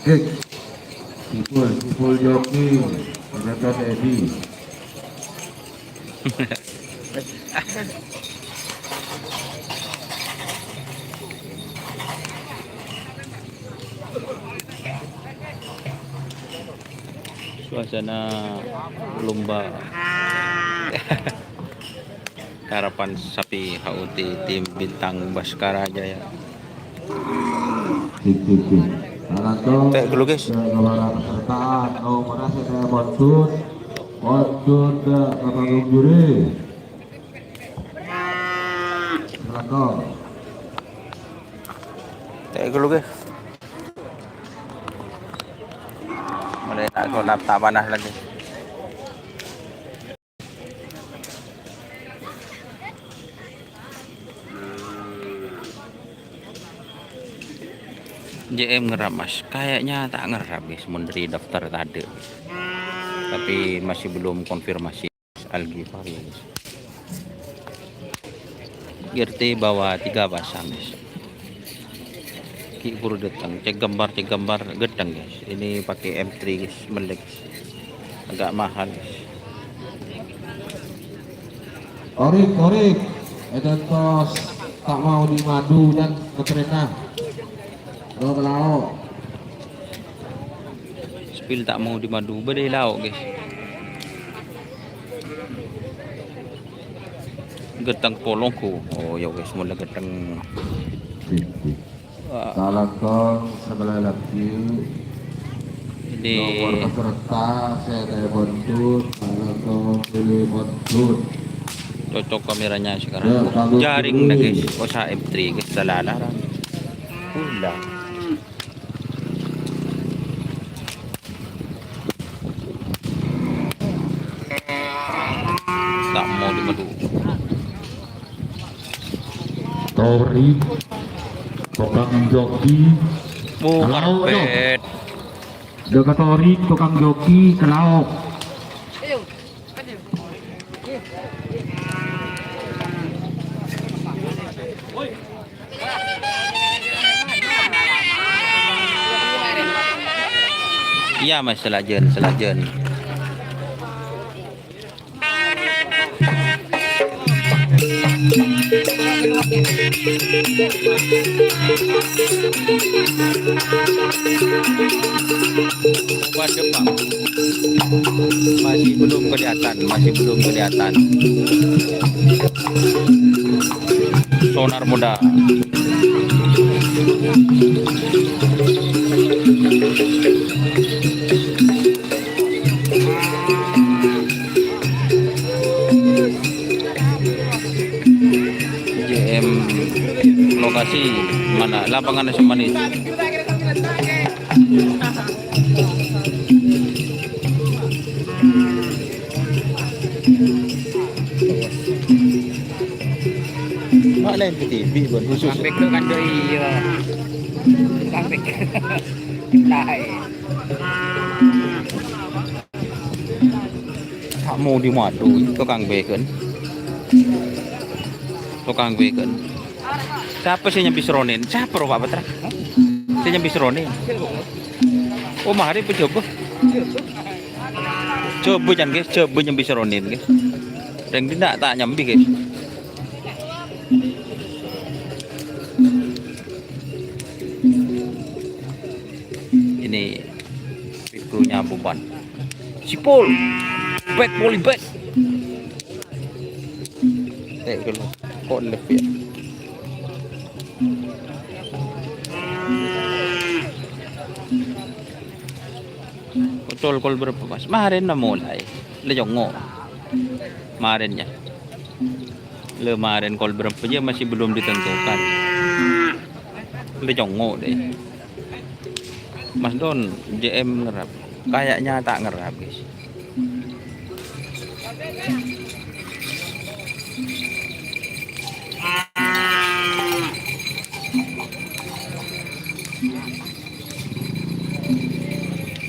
Kick. Pukul joki. Mendekat Edi. Suasana lomba harapan sapi HUT tim Bintang Baskara Jaya. Teh dulu guys. Pesertaan, mana saya Monsun ke Kapanggung Juri. Silakan. Teh dulu guys. Mulai tak panas lagi. JM ngerap mas, kayaknya tak ngerap guys, dari daftar tadi, tapi masih belum konfirmasi Algifari guys. GRT bawa 3 pasang guys. Ki buru datang, cek gambar gedang guys. Ini pakai M3 guys, melek, agak mahal guys. Orik, edentos tak mau di madu dan keterenang. Dua lauk. Spill tak mau dimadu, beri lauk guys. Gedang polongku, oh ya guys, mulai gedang. Salam sebelah lagi. Ini nomor peserta saya Montun. Salam pilih Montun. cocok kameranya sekarang. Jaring dah guys, Osa M3 guys, salah udah. Tak mau dimadu. Tori, tukang joki. Karpet. Dekat Tori, tukang joki ke lauk. Iya mas, selajen. Waduh pak, masih belum kelihatan. Sonar muda. JM lokasi mana? Lapangan Semanit. Mana yang TV buat khusus? Pangpek tu kan doi iya. Pangpek. Lai. Tak mau dimadu, tukang bacon. Siapa sih yang bisa ronin? Siapa roh Pak Patra? Saya yang bisa ronin. Oh mari coba. Coba jangan guys, coba yang bisa ronin guys. Dan tidak tak nyambi guys. Ini pikrunya beban. Sipol, back volley back. Dulu, kok lebih ya? Kol berapa mas? Kemarin na mulai. Lejongo. Kemarinnya. Kemarin kol berapa aja masih belum ditentukan. Lejongo deh. Mas Don, JM ngerap. Kayaknya tak ngerap guys.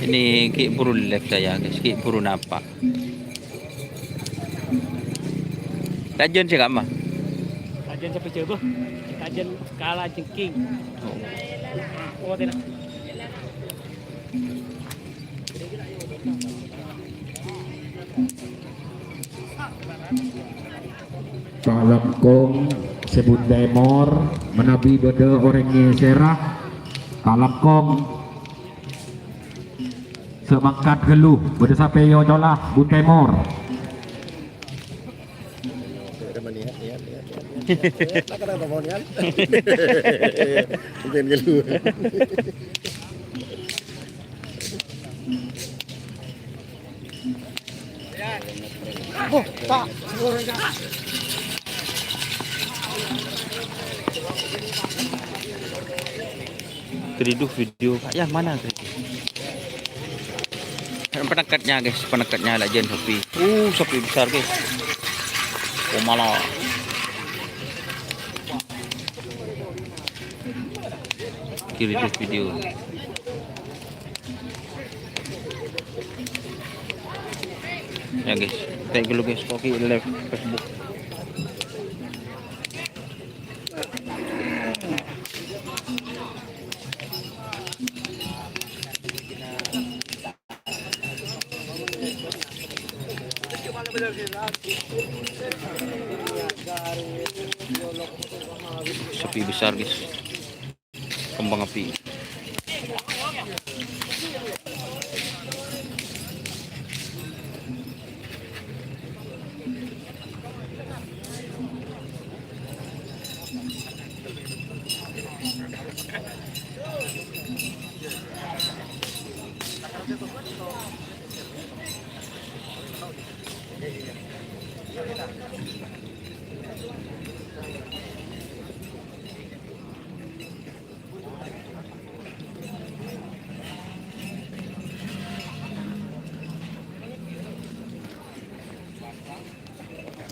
Ini Ki Buru live saya guys, Ki Buru napa? Tajen sih mah. Tajen sampai coba. Tajen kalah jengking. Oh tidak. Kalangkong sebut demor menabi bede orangnya serah kalangkong semangkat geluh bede sampai yo jolah butemor Keriduh video yang mana keriduh? Penekatnya guys, penekatnya ada jen sapi. Sapi besar guys. Oh malah. Keriduh video. Ya guys, thank you guys. Koki live Facebook. Sapi besar guys, kembang api.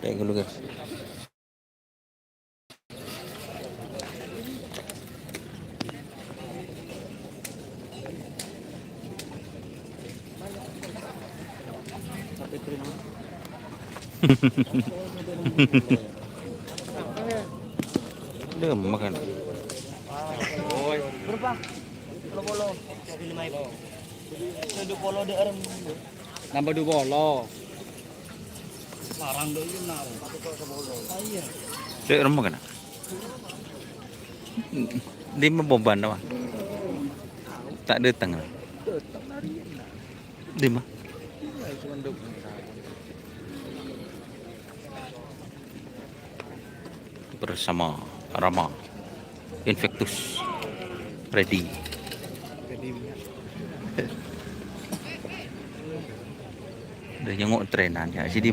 Kayak dulu guys. Dia makan. Berapa? Polo. 5.000. Dua polo de arem. Nambah 2 polo. Larang dulu nah. Iya. Dia makan. Dia membeban apa? Tak datang. Dia mah. Bersama Rama Infectus ready. Dia nyengok trenan ya, jadi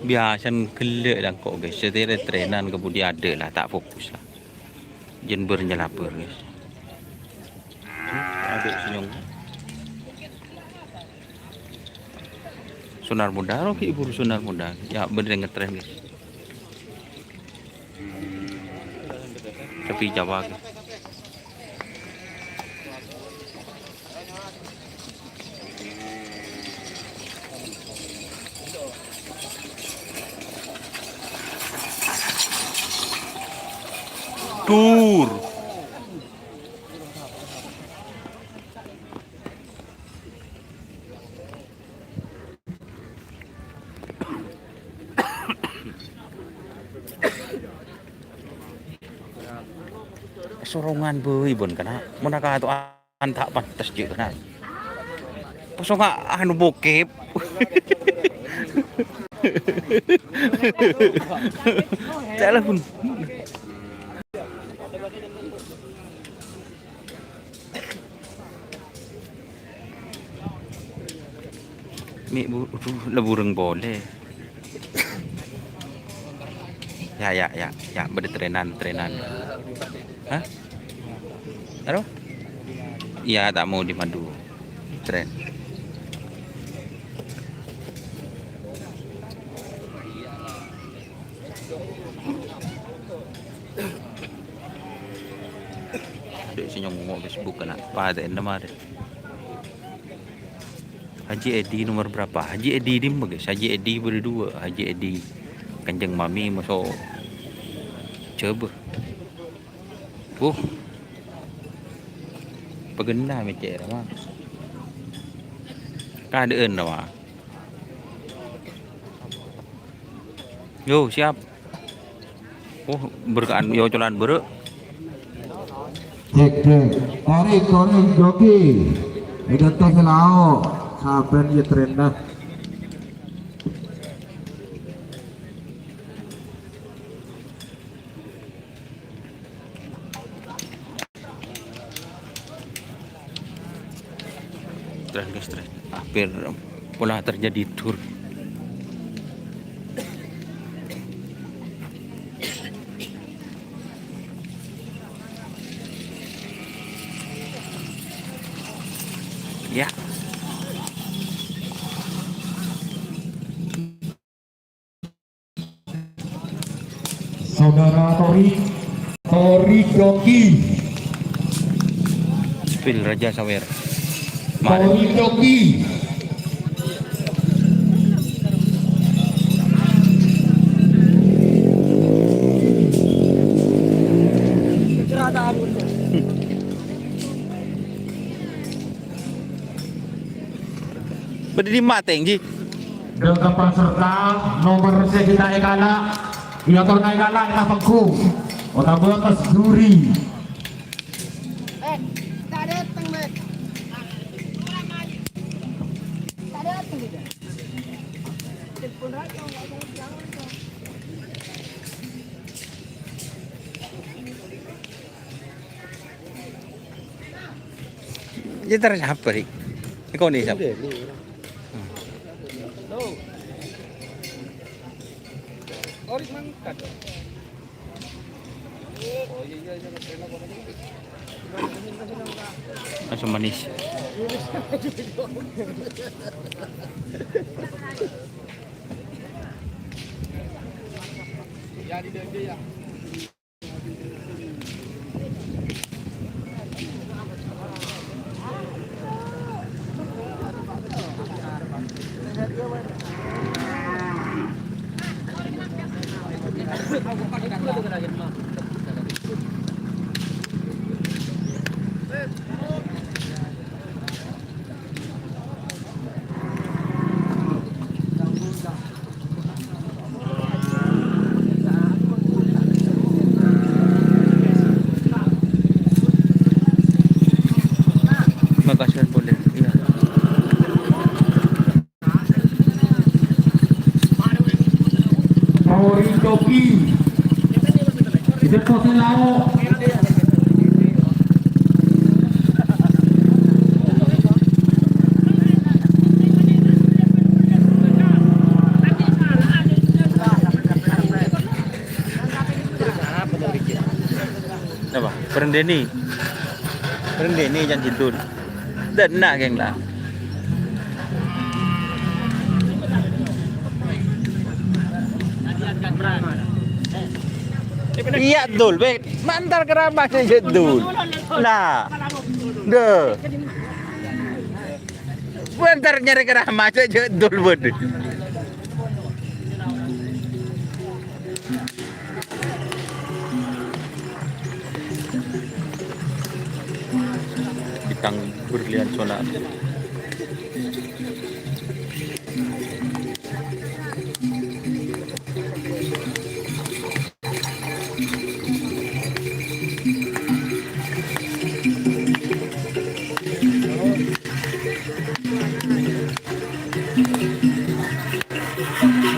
biasa gelak dah kok guys. Jadi trenan kemudian ada lah, tak fokus lah. Jen bernyelapur guys. Ada senyum. Sonar muda, oke ibu sonar muda. Ya bener ngetren guys. Tapi Jawa guys. Tur. Sorongan beuy bon kana mun ka atuh anta pantes je kana pasong anu bokep salah pun mi bu lebureng boleh ya berde trenan hah apa iya tak mau di madu tren dek si nyongok Facebook kena pada nama deh Haji Edi nomor berapa? Haji Edi ini guys, Haji Edi berdua, Haji Edi Kanjeng Mami masuk coba paganda macam mana Kadeun dah. Yo, siap. Oh, berkaan yo jalan beruk. Cek tarik joki itu teh lao saben ya trendah Tren guys, tren. Hampir pula terjadi tur. Ya. Saudara Tori Joki Spill Raja Sawer. Tori Joki Berdiri mateng ji. dengan peserta nomor kita ekala iatur ekala kita pengku otak bekas juri Jadi terus apa nih? Kau nih siapa? Langsung manis. Makasih boleh. Iya. Tori Joki itu kote lao Apa? Perendeni. Perendeni jangan tidur. Dan nak geng lah. Iya dul, be. Mantar kerabat aja dul. Nah, deh. Mantar nyari kerabat aja dul bud. Bintang berlian solar.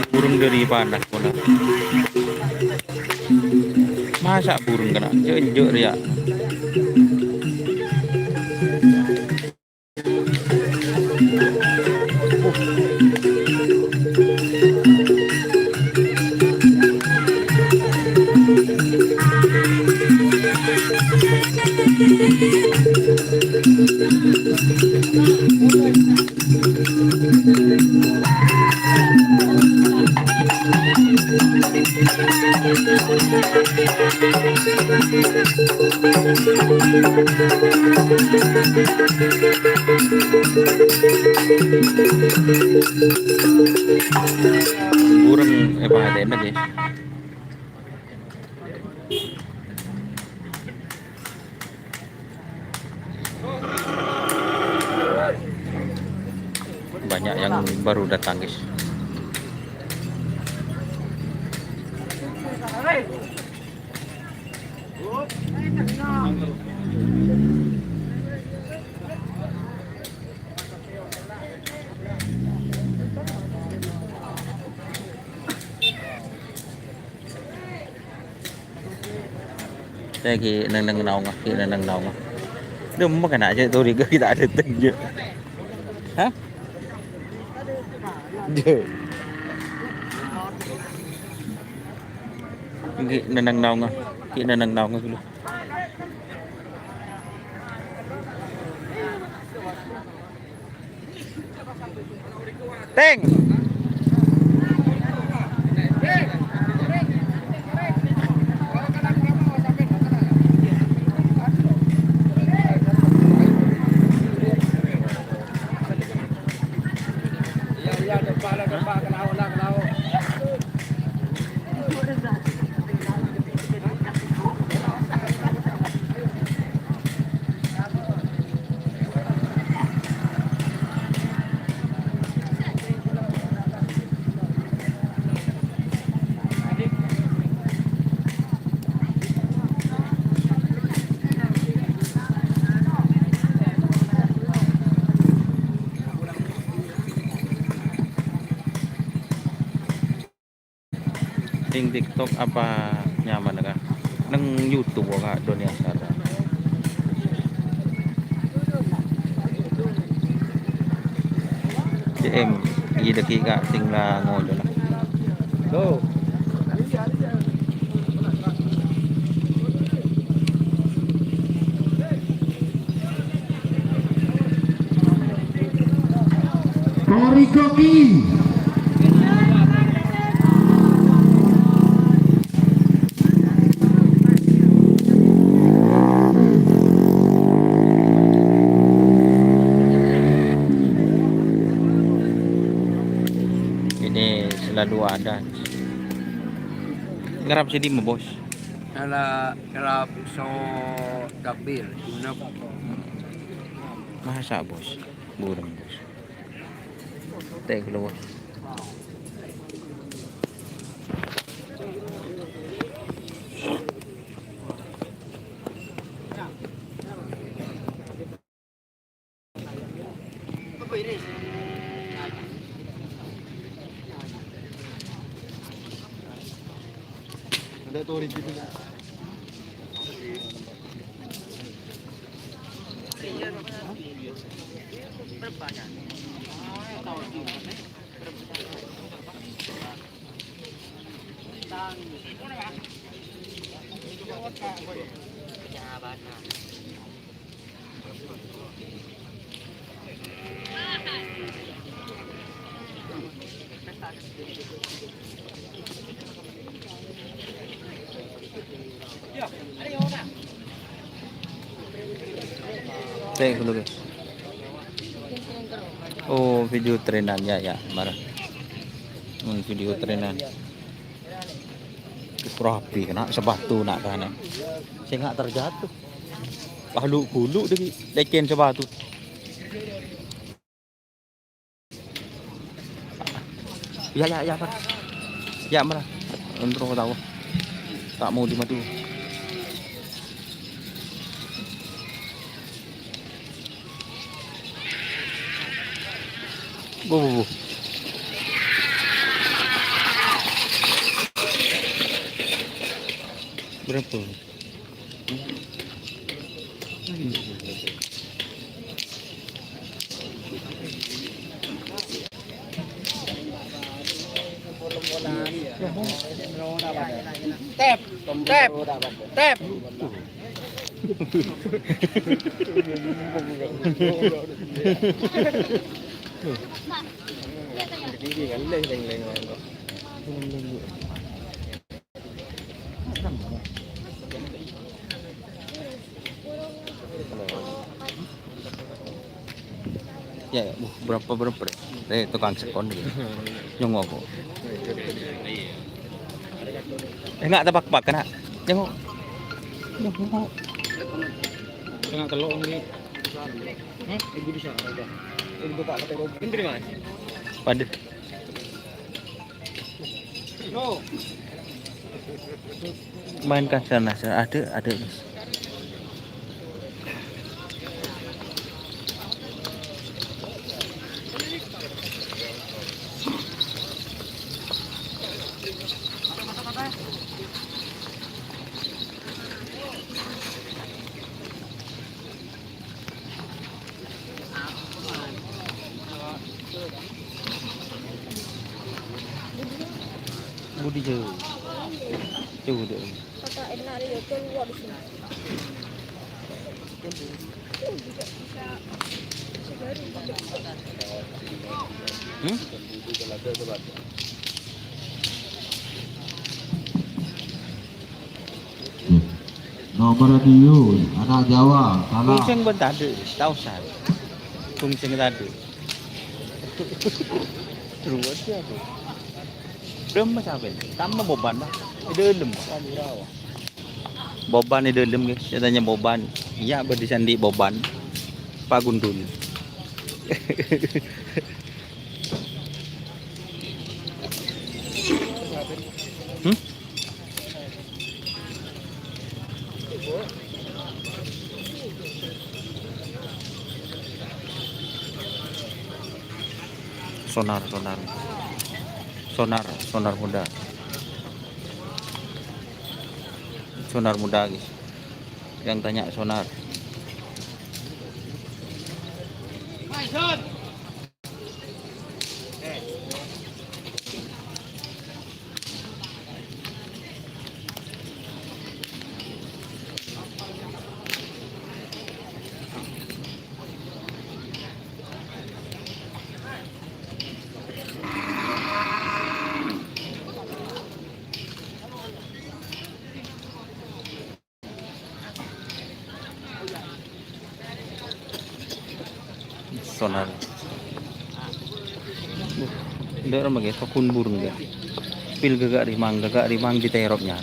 Burung dari panas pula. Masa burung kena jenjuk ya. Burung apa ada enak ya? yang baru datang guys. Đây khi nâng nào ngà, khi nâng nào ngà. Đừng mà cái nãy chứ tôi đi cái đã được tình chứ. Hả? Khi nâng nào ngà, khi nâng nào ngà. Teng. Ting TikTok apa nyaman ka? Nang YouTube ka doon ya sana. Em idaki ka tingla ngojo na. Go. Tori Koki. Ini selalu ada. Ngarap sini mo bos. Kalau so dapil, unap Masa bos. Burang bos. Teh keluar. ada tuh di situ. Teh dulu guys. Oh video trenan ya marah. Video trenan. Rapi kena sebatu nak kana. Saya nggak terjatuh. Palu bulu deh leken sebatu. Ya Pak. Ya marah. Untuk tahu. Tak mau dimatu. Bu. Berapa? Tep. Ya, berapa deh. Tukang sekon deh. Nyong aku. Enggak tebak-tebak kena. Nyong. Tengah telur ini. Ibu di sana aja. Ibu tak kata Robin. Ini mas. Pada mainkan sana, ada. Budi jauh deh. Kata enak dia keluar di sini. Nomor radio anak Jawa salah. Kuncing pun tak ada, tahu saya. Kuncing tak ada. Terus siapa? Belum sampai. Tambah beban lah. Dalam. Beban di dalam guys. Saya tanya beban. Ya berdisandi beban. Pak Gundul. Sonar muda. Sonar muda guys. Yang tanya sonar. Sonar. Ndak orang bagi pakun burung dia. Pil gagak rimang di teropnya.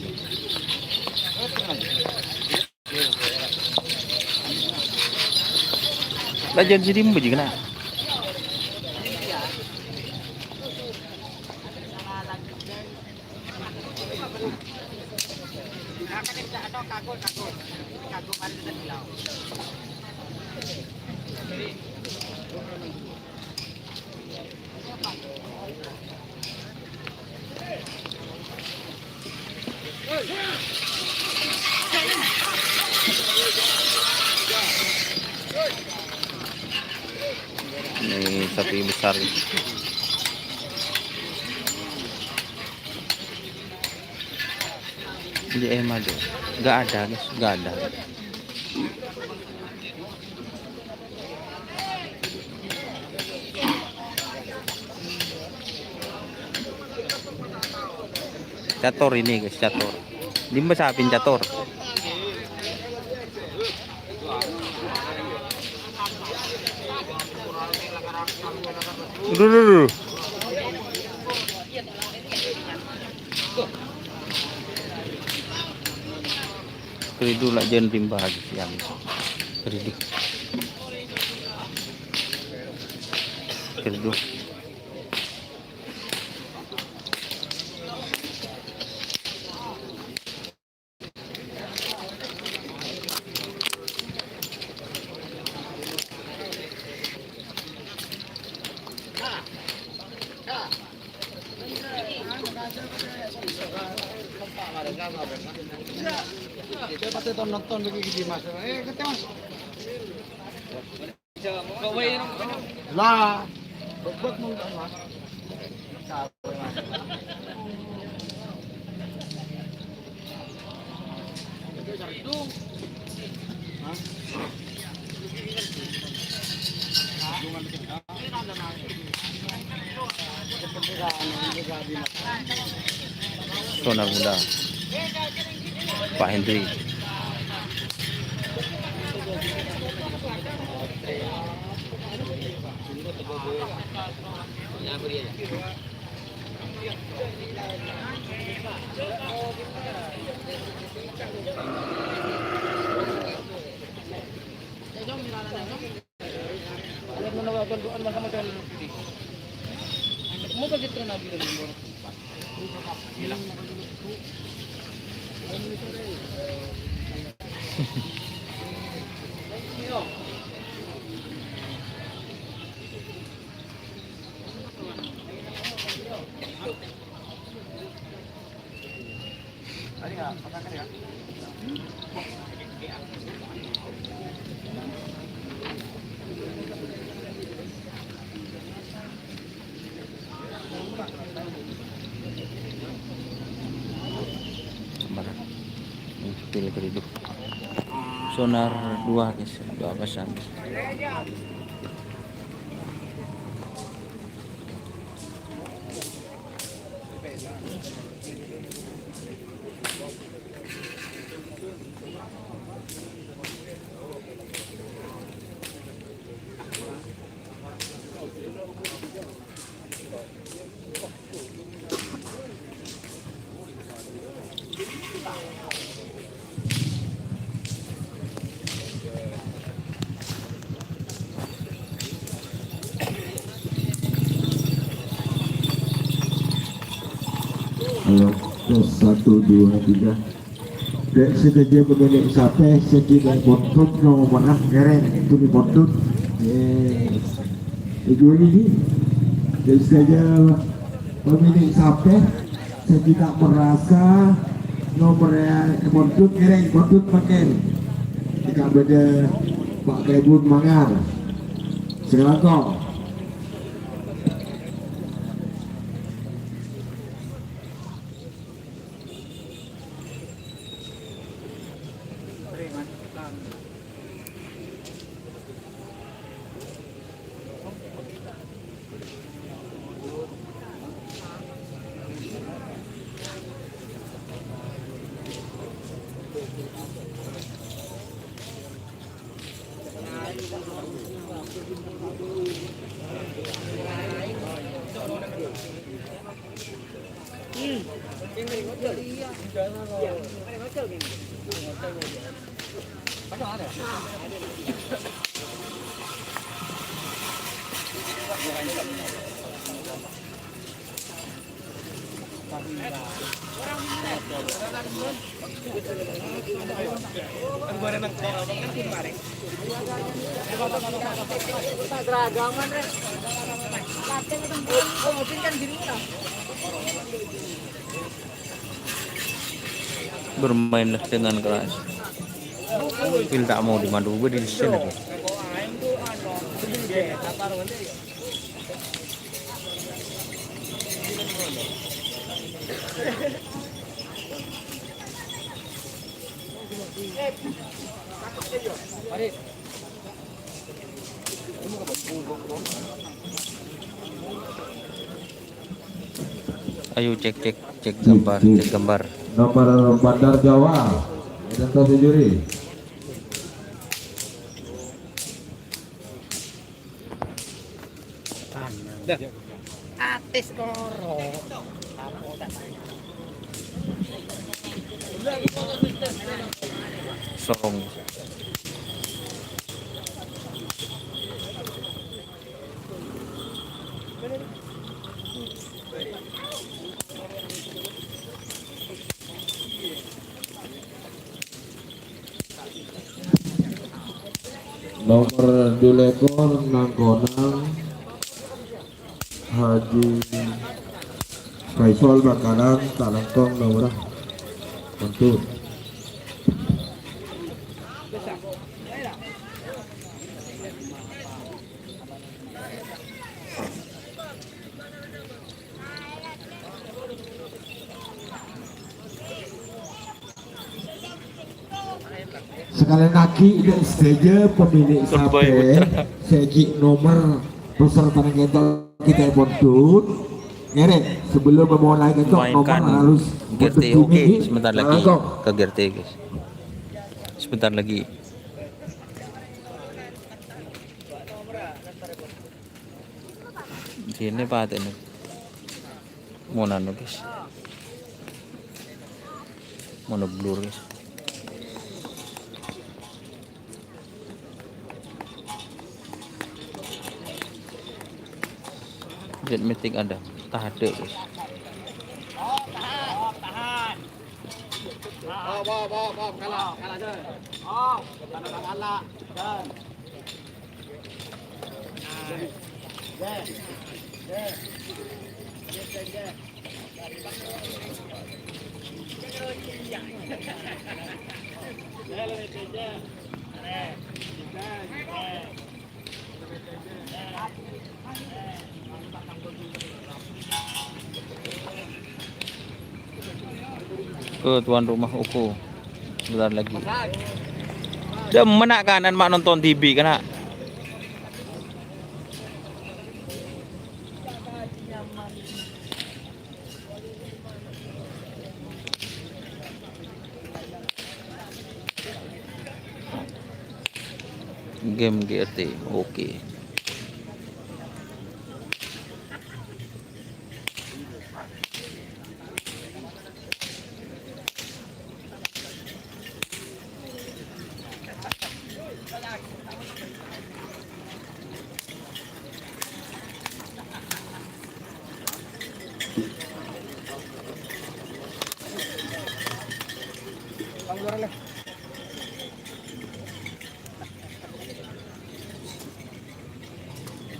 Belajar jadi membaji kena. Ini sapi besar. Di ada, nggak ada guys, nggak ada. Cator ini guys, cator. Dimba sapin cator. Dulu. Keridu lah jangan timba lagi siang. Keridu. Nonton begini mas. Kata mas. Lah. Bebek nonton mas. Sonar muda. Pak Hendri. Barat pilih hidup sonar 2 guys, 2 pasang. Ayo, tes 1, 2, 3. Dek sedaja pemilik sampai sekitar pontut nomor mana keren itu di pontut. Itu ini. Dek sedaja pemilik sampai saya tidak merasa nomor pontut keren pontut pakai. Tidak beda Pak Kebun Mangar. Sekarang kok. Bermainlah dengan keras. Pil tak mau dimandu di sini. Ayo cek gambar. Nomor Bandar Jawa dan Topi Juri. Atis koro. Sorong. Nomor Dulekor Nangkonang Haji Faisal Bakalan Talangkong nomor untuk sekali lagi dan saja pemilik sampai segi nomor peserta kita pontut ngeret sebelum memulai ketok nomor Mainkan harus GRT. Oke, sebentar lagi ke GRT guys. Sebentar lagi. Sini Pak ini. Mau nano guys. Mau blur guys. Jet meeting ada. tak ada guys. Kalah je. Oh, kalah. Dan. Ke tuan rumah Uko. Sebentar lagi. Demen nak kanan mak nonton TV kan nak? Game GRT. Oke.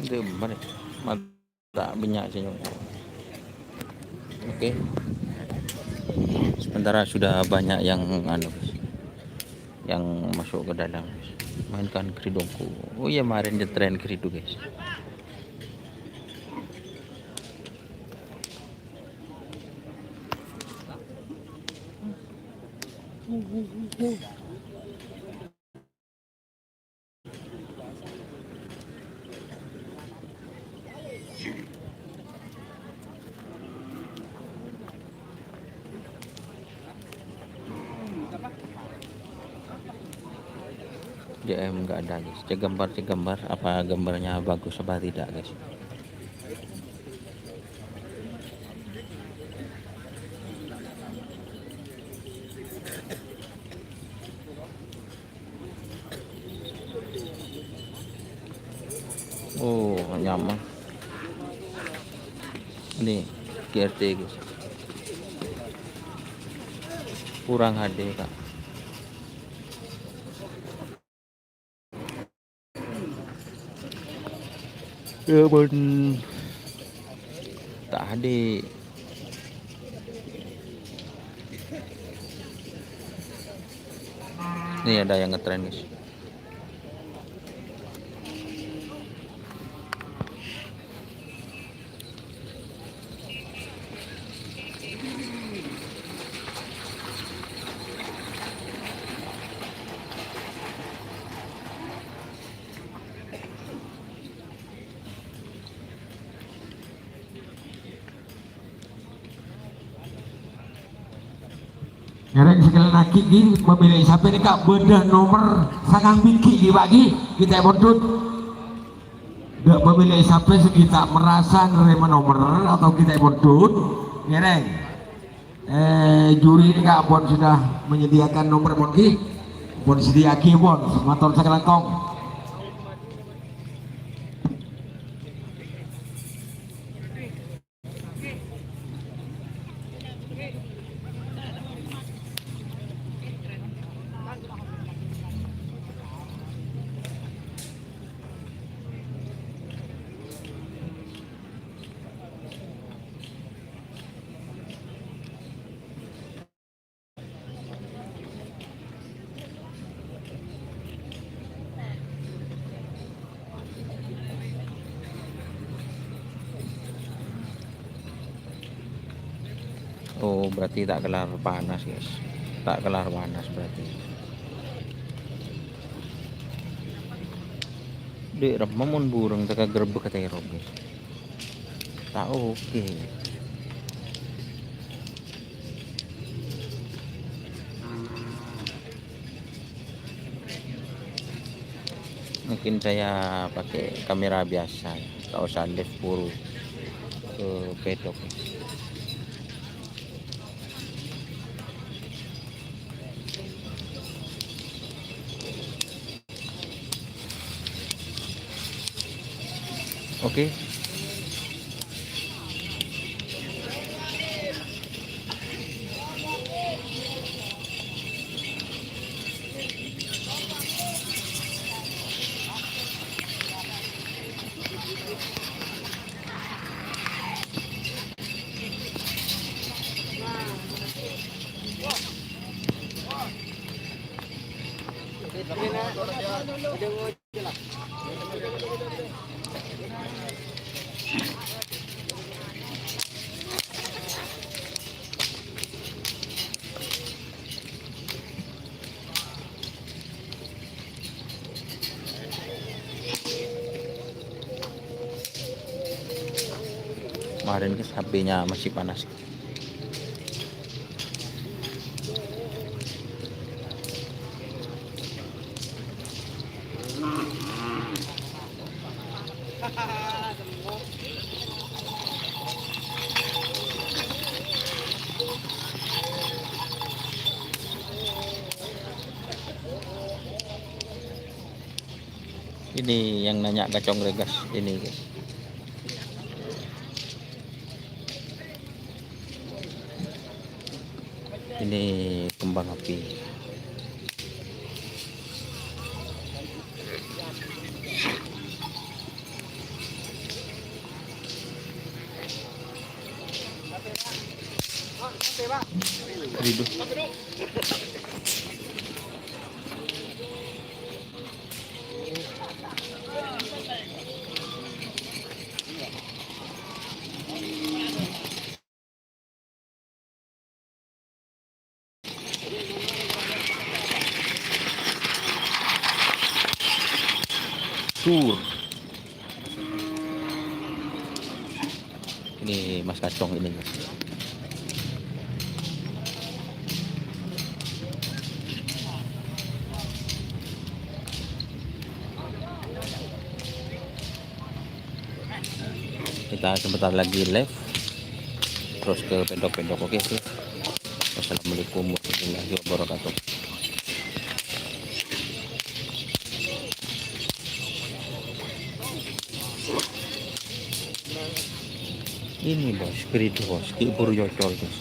Demen. Mata banyak senyum. Oke. Sementara sudah banyak yang yang masuk ke dalam. Mainkan keridongku. Oh iya, kemarin dia tren keridu guys. JM nggak ada guys. Cek gambar apa gambarnya bagus apa tidak guys. Oh nyaman ini GRT guys, kurang HD kak. Ya ben tak ada. Nih ada yang ngetren guys. Ngereng sekali lagi di pemilik sampai ini kak bedah nomor sangang biki dibagi kita berdut. Gak pemilik sampai kita merasa ngerema nomor atau kita berdut ngereng. Juri ini kak bon sudah menyediakan nomor bon ki, bon sediaki bon motor sekali kong. Oh berarti tak kelar panas guys, tak kelar panas berarti. Dek remamun burung teka gerbek kata Rob guys. Tak oke. Mungkin saya pakai kamera biasa, tak usah live buru ke pedok. Oke. Kemarin guys HP-nya masih panas. Ini yang nanya gacong regas ini guys. Ini kembang api. Riduh. Sur. Ini mas kacong ini guys. Kita sebentar lagi live terus ke pendok-pendok. Oke sih. Wassalamualaikum warahmatullahi wabarakatuh. Ini bos, keridu bos, kibur yocol bos.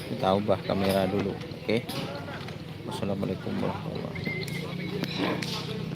Kita ubah kamera dulu, oke? Wassalamualaikum warahmatullahi wabarakatuh.